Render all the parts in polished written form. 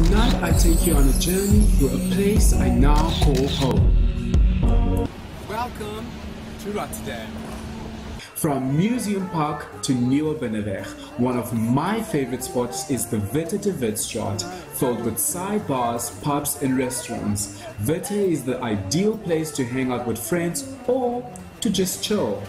tonight I take you on a journey through a place I now call home. Welcome to Rotterdam. From Museum Park to Nieuwe Binnenweg, one of my favorite spots is the Witte de Witstraat, filled with side bars, pubs and restaurants. Witte is the ideal place to hang out with friends or to just chill.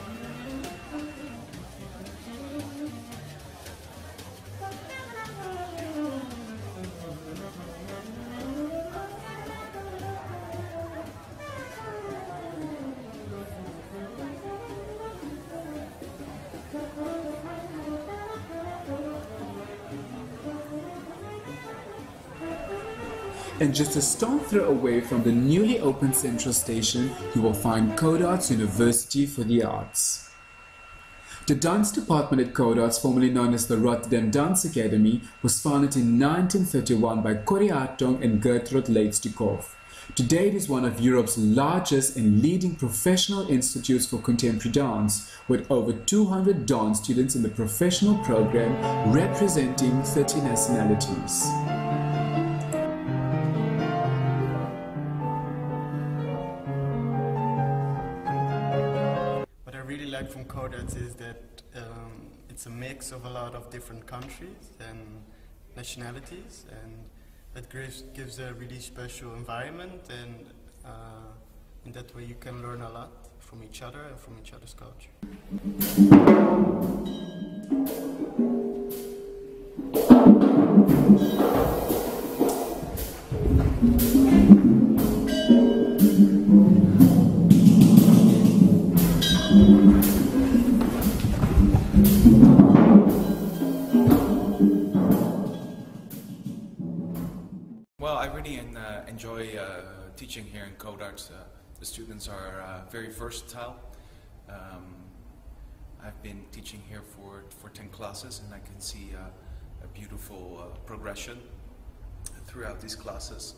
And just a stone's throw away from the newly opened Central Station, you will find Codarts University for the Arts. The dance department at Codarts, formerly known as the Rotterdam Dance Academy, was founded in 1931 by Corrie Hartong and Gertrude Leitstukov. Today it is one of Europe's largest and leading professional institutes for contemporary dance, with over 200 dance students in the professional program representing 30 nationalities. From Codarts is that it's a mix of a lot of different countries and nationalities, and that gives a really special environment, and in that way you can learn a lot from each other and from each other's culture. Well, I really enjoy teaching here in Codarts. The students are very versatile. I've been teaching here for 10 classes, and I can see a beautiful progression throughout these classes.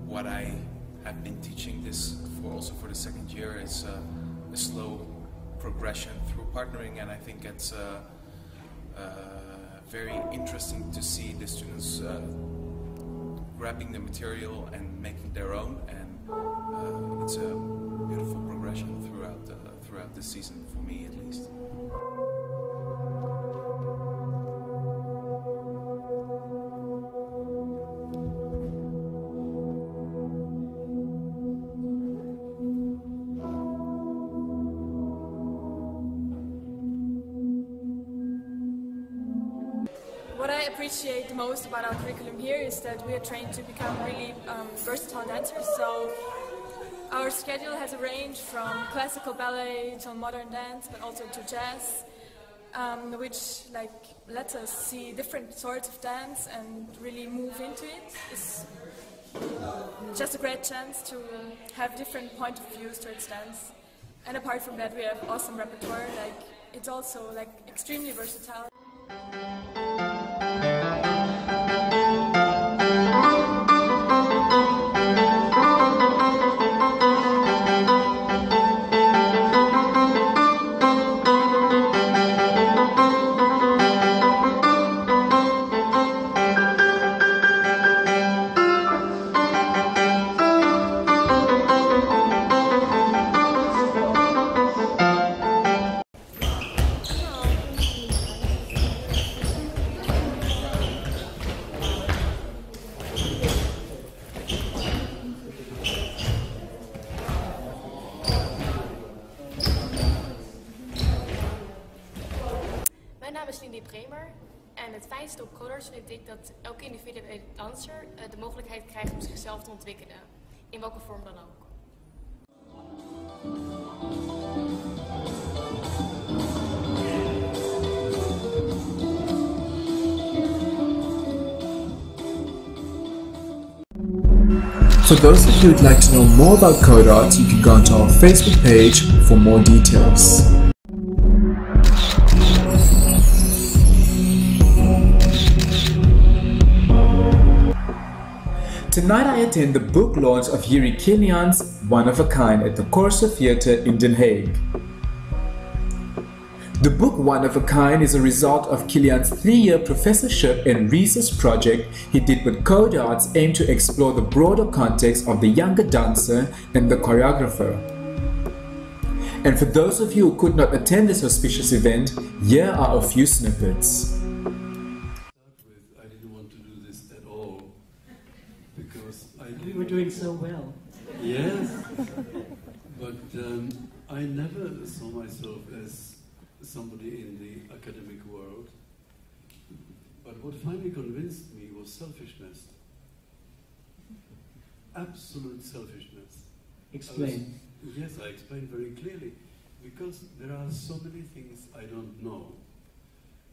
What I have been teaching this also for the second year is a slow progression through partnering, and I think it's very interesting to see the students grabbing the material and making their own, and it's a beautiful progression throughout the season, for me at least. What I appreciate the most about our curriculum here is that we are trained to become really versatile dancers. So our schedule has a range from classical ballet to modern dance, but also to jazz, which lets us see different sorts of dance and really move into it. It's just a great chance to have different point of views towards dance. And apart from that, we have awesome repertoire. It's also extremely versatile. Mijn naam is Nanine Linning en het fijnste op Codarts vind ik dat elke individuele danser de mogelijkheid krijgt om zichzelf te ontwikkelen, in welke vorm dan ook. For those of you who'd like to know more about Codarts, you can go onto our Facebook page for more details. Tonight I attend the book launch of Jiri Kylian's One of a Kind at the Corso Theatre in Den Haag. The book One of a Kind is a result of Kylian's 3-year professorship and research project he did with Codarts aimed to explore the broader context of the younger dancer and the choreographer. And for those of you who could not attend this auspicious event, here are a few snippets. I didn't want to do this at all because we were doing so well. Yes, but I never saw myself as somebody in the academic world. But what finally convinced me was selfishness. Absolute selfishness. Explain. Yes, I explained very clearly. Because there are so many things I don't know,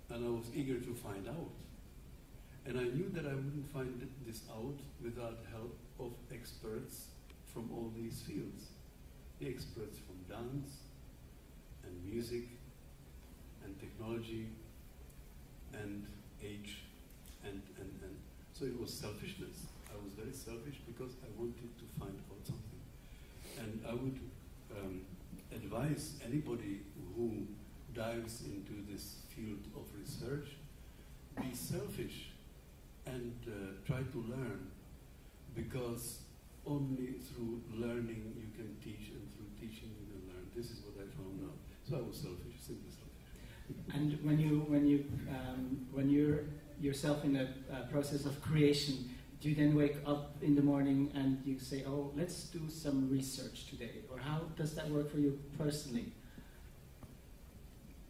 and I was eager to find out. And I knew that I wouldn't find this out without help of experts from all these fields. The experts from dance, and music, and technology, and age, and. So it was selfishness. I was very selfish because I wanted to find out something. And I would advise anybody who dives into this field of research, be selfish and try to learn, because only through learning you can teach, and through teaching you can learn. This is what I found out. So I was selfish, simply selfish. And when you're yourself in a process of creation, do you then wake up in the morning and you say, oh, let's do some research today? Or how does that work for you personally?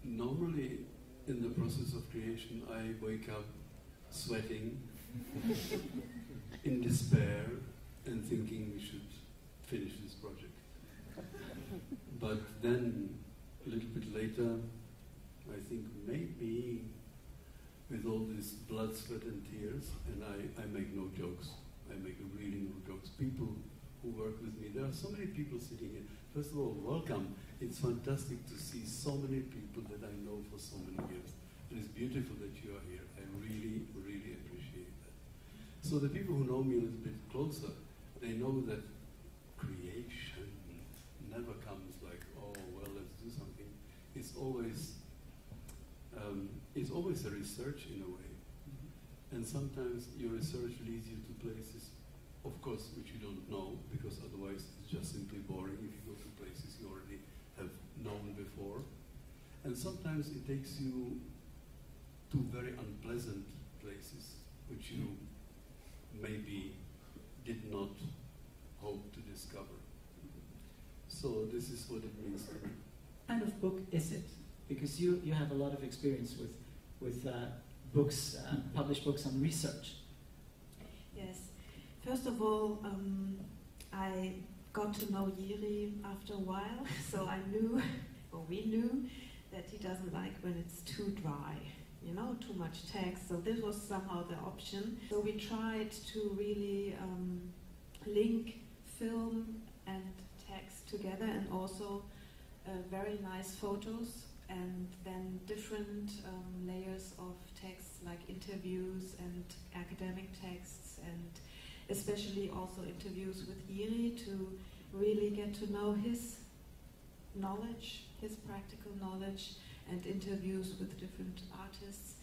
Normally, in the process of creation, I wake up sweating, in despair, and thinking we should finish this project. But then, a little bit later, I think maybe with all this blood, sweat and tears, and I make no jokes. I make really no jokes. People who work with me, there are so many people sitting here. First of all, welcome. It's fantastic to see so many people that I know for so many years. It is beautiful that you are here. I really, really appreciate that. So the people who know me a little bit closer, they know that creation never comes like, oh, well, let's do something. It's always a research in a way. And sometimes your research leads you to places, of course, which you don't know, because otherwise it's just simply boring if you go to places you already have known before. And sometimes it takes you to very unpleasant places, which you maybe did not hope to discover. So this is what it means to me. What kind of book is it? Because you have a lot of experience with books, published books on research. Yes. First of all, I got to know Jiri after a while, so I knew, or we knew, that he doesn't like when it's too dry, you know, too much text. So this was somehow the option. So we tried to really link film and text together, and also very nice photos, and then different layers of texts like interviews and academic texts, and especially also interviews with Jiri to really get to know his knowledge, his practical knowledge, and interviews with different artists.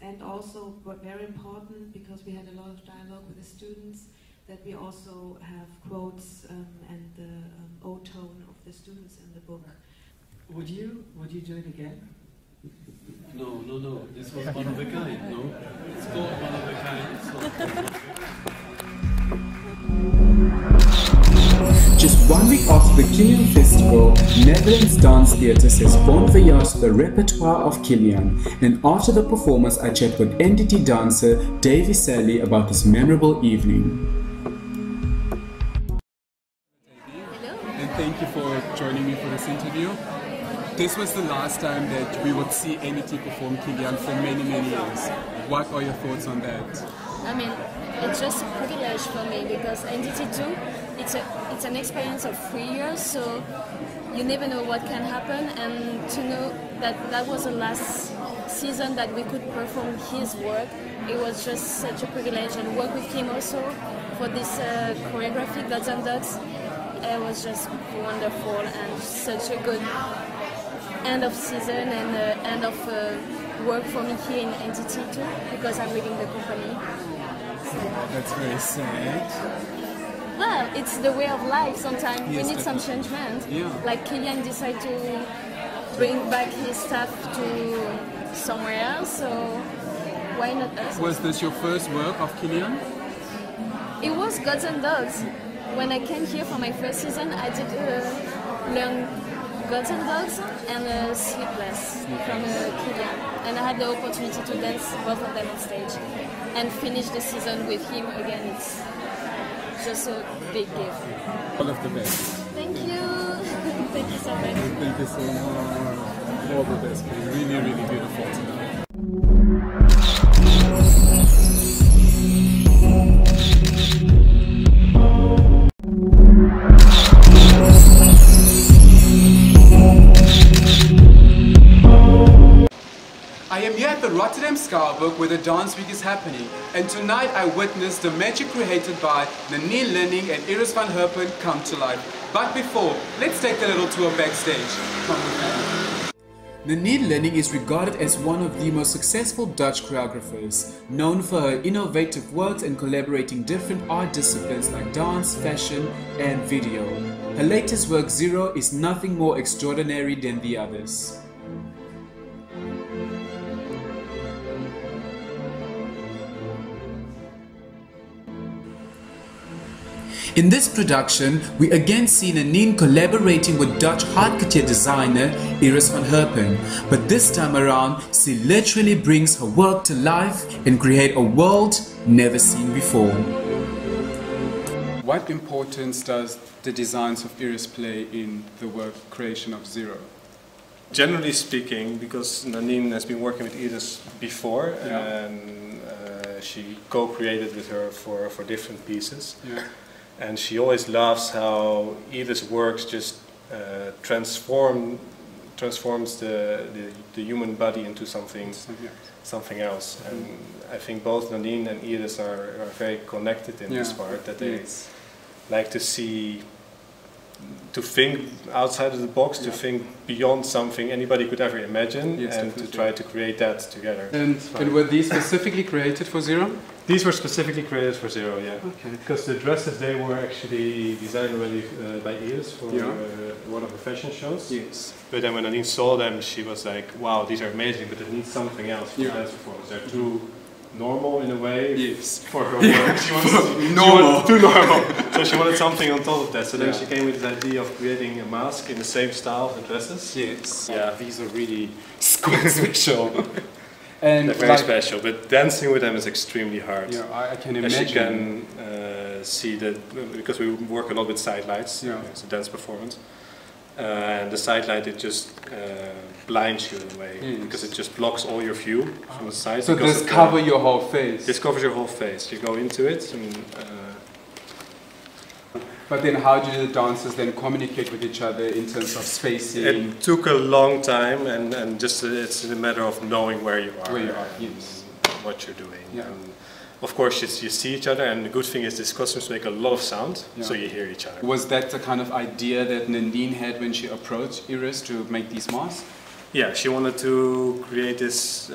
And also, what very important, because we had a lot of dialogue with the students, that we also have quotes and the O-tone of the students in the book. Would you do it again? No. This was one of a kind, no? It's called one of a kind. Just 1 week after the Kylian Festival, Netherlands Dance Theatre says bon voyage to the repertoire of Kylian, and after the performance I chat with entity dancer Devi Selly about this memorable evening. Hello. And thank you for joining me for this interview. This was the last time that we would see entity perform Kylian for many, many years. What are your thoughts on that? I mean, it's just a privilege for me because Entity 2, it's an experience of 3 years, so you never know what can happen, and to know that that was the last season that we could perform his work, it was just such a privilege, and work with him also for this choreography, Gods and Dogs. It was just wonderful and such a good end of season and end of work for me here in Entity too, because I'm leaving the company. So. That's very sad. Well, it's the way of life. Sometimes yes, we need some changement. Yeah. Like Kylian decided to bring back his staff to somewhere else, so why not us? Was this your first work of Kylian? It was Gods and Dogs. When I came here for my first season, I did learn Gods and Dogs and Sleepless from Kylian. And I had the opportunity to dance both of them on stage and finish the season with him again. It's just a big gift. All of the best. Thank you. Thank you so much. Thank you so much. All the best. Really, really beautiful tonight. I am here at the Rotterdam Skouwburg where the dance week is happening, and tonight I witnessed the magic created by Nanine Linning and Iris van Herpen come to life. But before, let's take a little tour backstage. Come with me. Nanine Linning is regarded as one of the most successful Dutch choreographers, known for her innovative works and collaborating different art disciplines like dance, fashion, and video. Her latest work, Zero, is nothing more extraordinary than the others. In this production, we again see Nanine collaborating with Dutch haute couture designer Iris van Herpen, but this time around, she literally brings her work to life and create a world never seen before. What importance does the designs of Iris play in the work creation of Zero? Generally speaking, because Nanine has been working with Iris before, Yeah. and she co-created with her for different pieces. Yeah. And she always loves how Iris' works just transforms the human body into something else. And I think both Nanine and Iris are very connected in this part, that they like to see, to think outside of the box, to think beyond something anybody could ever imagine, and to try to create that together. And were these specifically created for Zero? These were specifically created for Zero, yeah. Okay. Because the dresses, they were actually designed already by Iris for one of the fashion shows. Yes. But then when Nanine saw them, she was like, wow, these are amazing, but it needs something else for dance performance. They're too normal in a way for her work. She wanted too normal. So she wanted something on top of that. So then she came with this idea of creating a mask in the same style of the dresses. Yes. Yeah. These are really special. And they're very special, but dancing with them is extremely hard. Yeah, I can imagine. As you can see that, because we work a lot with sidelights, it's a dance performance. And the sidelight, it just blinds you in a way, because it just blocks all your view from the side. So this covers your whole face? This covers your whole face. You go into it. And, but then how do the dancers then communicate with each other in terms of spacing? It took a long time, and just it's a matter of knowing where you are, what you're doing. Yeah. And of course, you see each other, and the good thing is these costumes make a lot of sound, so you hear each other. Was that the kind of idea that Nanine had when she approached Iris to make these masks? Yeah, she wanted to create this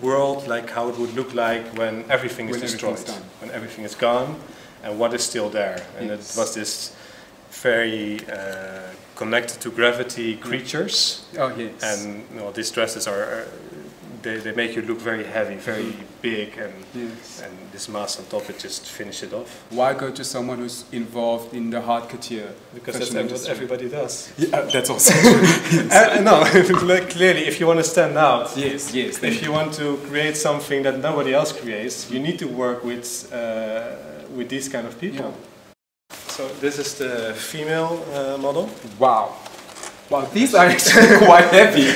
world, like how it would look like when everything is destroyed, when everything is gone, and what is still there. And it was this very connected to gravity creatures. Oh yes. And these dresses are they make you look very heavy, very big, and this mask on top, it just finishes it off. Why go to someone who's involved in the haute couture? Because that's what everybody does. Yeah, that's also true. No, clearly, if you want to stand out, if you want to create something that nobody else creates, you need to work with these kind of people. Yeah. So this is the female model. Wow. Wow, these are actually quite heavy.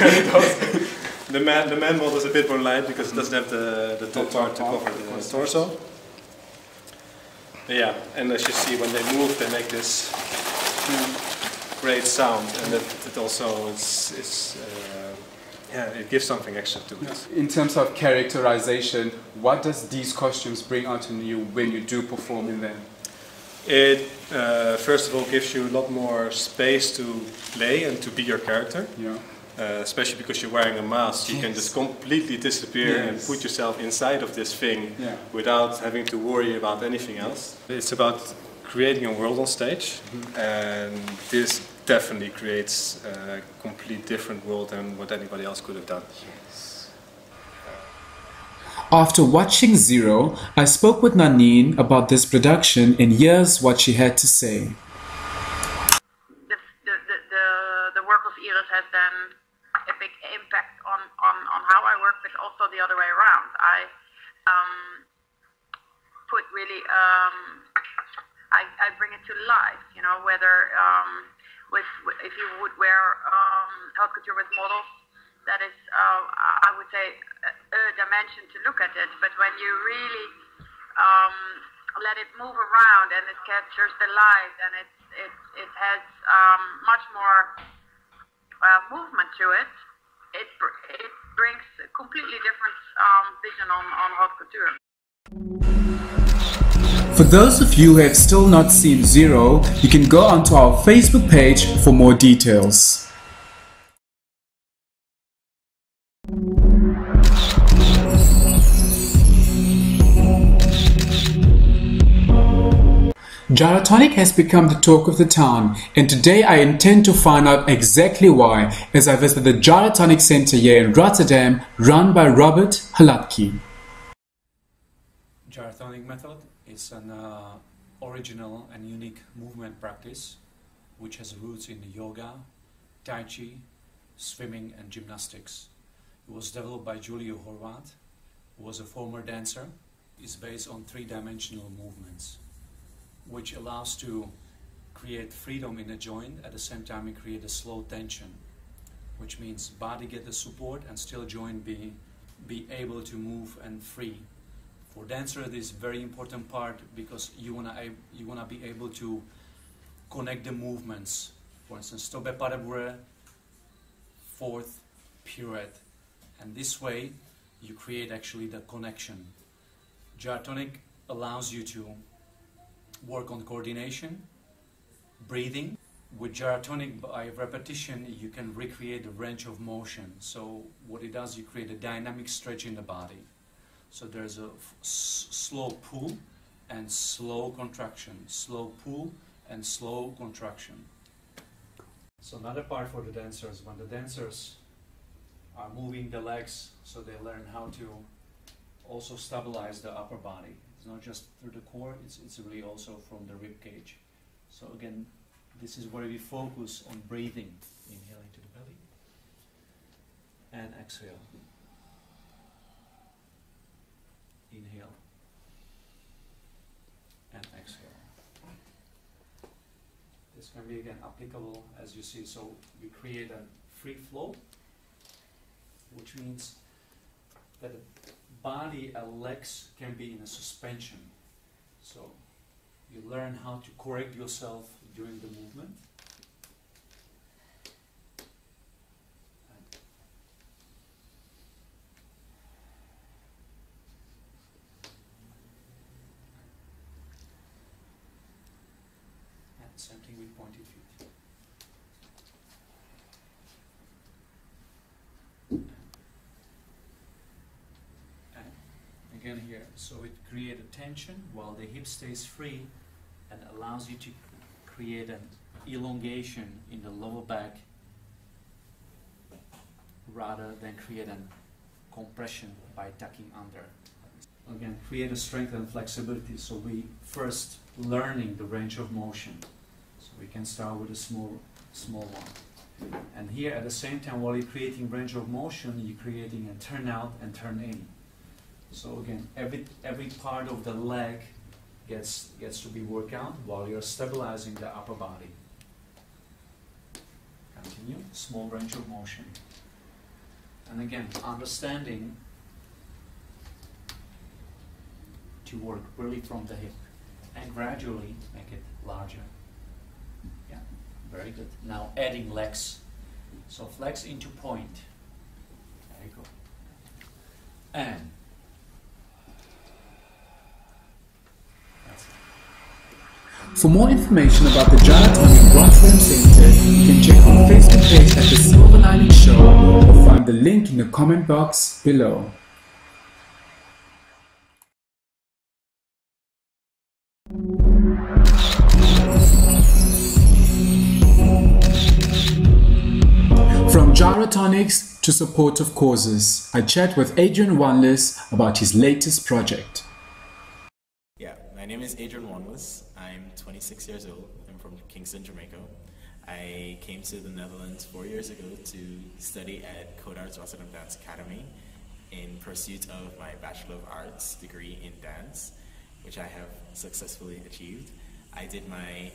The man model is a bit more light because it doesn't have the top part to cover the torso. Yeah, and as you see, when they move, they make this great sound, and it also is it gives something extra to it. In terms of characterization, what does these costumes bring out in you when you do perform in them? It first of all gives you a lot more space to play and to be your character. Yeah. Especially because you're wearing a mask, you can just completely disappear and put yourself inside of this thing without having to worry about anything else. It's about creating a world on stage, and this definitely creates a complete different world than what anybody else could have done. After watching Zero, I spoke with Nanine about this production and here's what she had to say. The work of Iris has then a big impact on how I work, but also the other way around. I put really, I bring it to life, you know, whether if you would wear haute couture with models, that is, I would say, a dimension to look at it. But when you really let it move around and it captures the light and it has much more movement to it, it brings a completely different vision on haute couture. For those of you who have still not seen Zero, you can go onto our Facebook page for more details. Gyrotonic has become the talk of the town, and today I intend to find out exactly why as I visit the Gyrotonic Center here in Rotterdam, run by Robert Halatki. Gyrotonic method is an original and unique movement practice which has roots in yoga, tai chi, swimming and gymnastics. It was developed by Julio Horvat, who was a former dancer. It's based on three-dimensional movements, which allows to create freedom in a joint. At the same time, it create a slow tension, which means body get the support and still joint be able to move and free. For dancer, this is very important part because you wanna be able to connect the movements. For instance, tobe parebure, fourth pirouette, and this way you create actually the connection. Gyrotonic allows you to work on coordination, breathing. With Gyrotonic, by repetition, you can recreate the range of motion. So what it does, you create a dynamic stretch in the body. So there's a slow pull and slow contraction, slow pull and slow contraction. So another part for the dancers, when the dancers are moving the legs, so they learn how to also stabilize the upper body. It's not just through the core, it's really also from the rib cage. So again, this is where we focus on breathing. Inhale into the belly and exhale. Inhale and exhale. This can be again applicable as you see. So we create a free flow, which means that the body and legs can be in a suspension. So you learn how to correct yourself during the movement. And same thing with pointed feet. Again here, so it creates a tension while the hip stays free and allows you to create an elongation in the lower back rather than create a compression by tucking under. Again, create a strength and flexibility. So we first learning the range of motion. So we can start with a small one. And here at the same time, while you're creating range of motion, you're creating a turn out and turn in. So again, every part of the leg gets to be worked out while you're stabilizing the upper body. Continue, small range of motion. And again, understanding to work really from the hip and gradually make it larger. Yeah, very good. Now adding legs. So flex into point. and For more information about the Gyrotonic Rotterdam Center, you can check our Facebook page at The Silver Lining Show or find the link in the comment box below. From gyrotonics to supportive causes, I chat with Adrian Wanliss about his latest project. Yeah, my name is Adrian Wanliss. I'm 26 years old. I'm from Kingston, Jamaica. I came to the Netherlands 4 years ago to study at Codarts Rotterdam Dance Academy in pursuit of my Bachelor of Arts degree in dance, which I have successfully achieved. I did my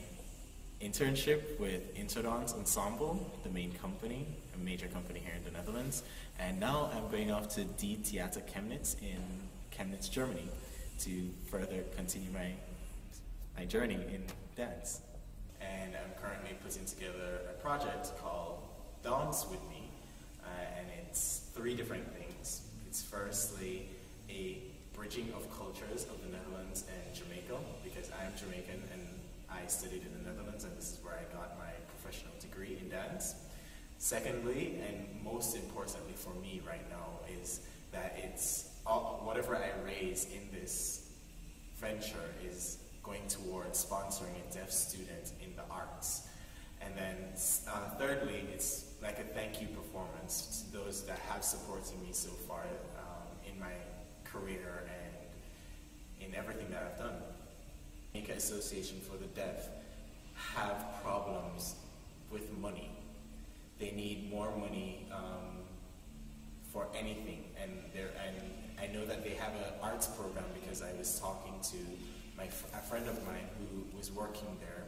internship with Interdance Ensemble, the main company, a major company here in the Netherlands, and now I'm going off to Die Theater Chemnitz in Chemnitz, Germany, to further continue my journey in dance. And I'm currently putting together a project called Dance With Me, and it's 3 different things. It's firstly a bridging of cultures of the Netherlands and Jamaica, because I'm Jamaican and I studied in the Netherlands, and this is where I got my professional degree in dance. Secondly, and most importantly for me right now, is that it's whatever I raise in this venture is going towards sponsoring a deaf student in the arts. And then thirdly, it's like a thank you performance to those that have supported me so far in my career and in everything that I've done. Jamaica Association for the Deaf have problems with money. They need more money for anything, and I know that they have an arts program because I was talking to a friend of mine who was working there,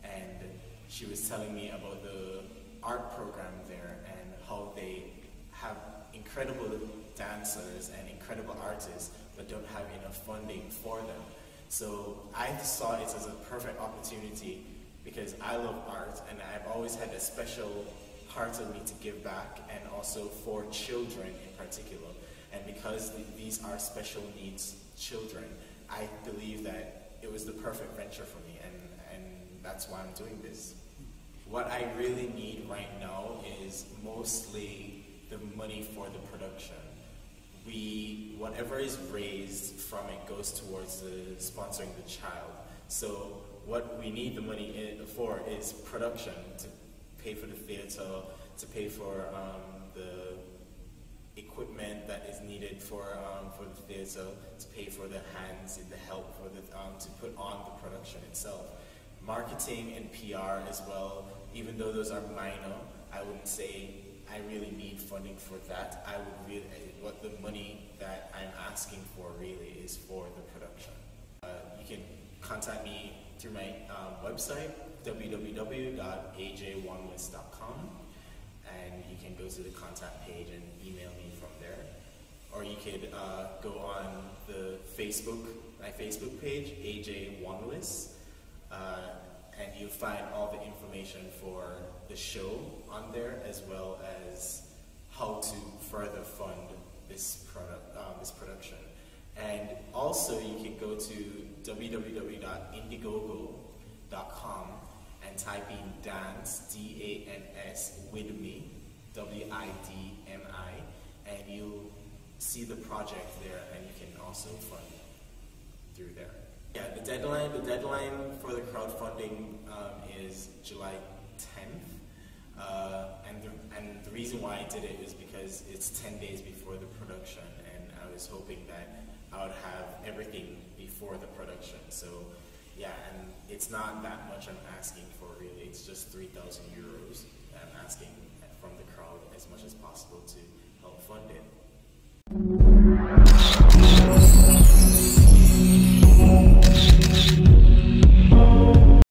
and she was telling me about the art program there and how they have incredible dancers and incredible artists but don't have enough funding for them. So I saw it as a perfect opportunity because I love art and I've always had a special heart of me to give back, and also for children in particular. And because these are special needs children, I believe that it was the perfect venture for me, and that's why I'm doing this. What I really need right now is mostly the money for the production. Whatever is raised from it goes towards sponsoring the child. So what we need the money for is production, to pay for the theater, to pay for the equipment that is needed for the theater, to pay for the hands and the help for to put on the production itself. Marketing and PR as well, even though those are minor, I wouldn't say I really need funding for that. What the money that I'm asking for really is for the production. You can contact me through my website, www.ajwanliss.com, and you can go to the contact page and email me from there. Or you could go on my Facebook page, AJ Wanliss, and you'll find all the information for the show on there, as well as how to further fund this production. And also you can go to www.indiegogo.com and type in dance, D-A-N-S, with me, W-I-D-M-I, and you'll see the project there, and you can also fund through there. Yeah, the deadline for the crowdfunding is July 10th, and the reason why I did it is because it's 10 days before the production, and I was hoping that I would have everything before the production. So yeah, and it's not that much I'm asking for really, it's just 3,000 euros I'm asking from the crowd, as much as possible to help fund it.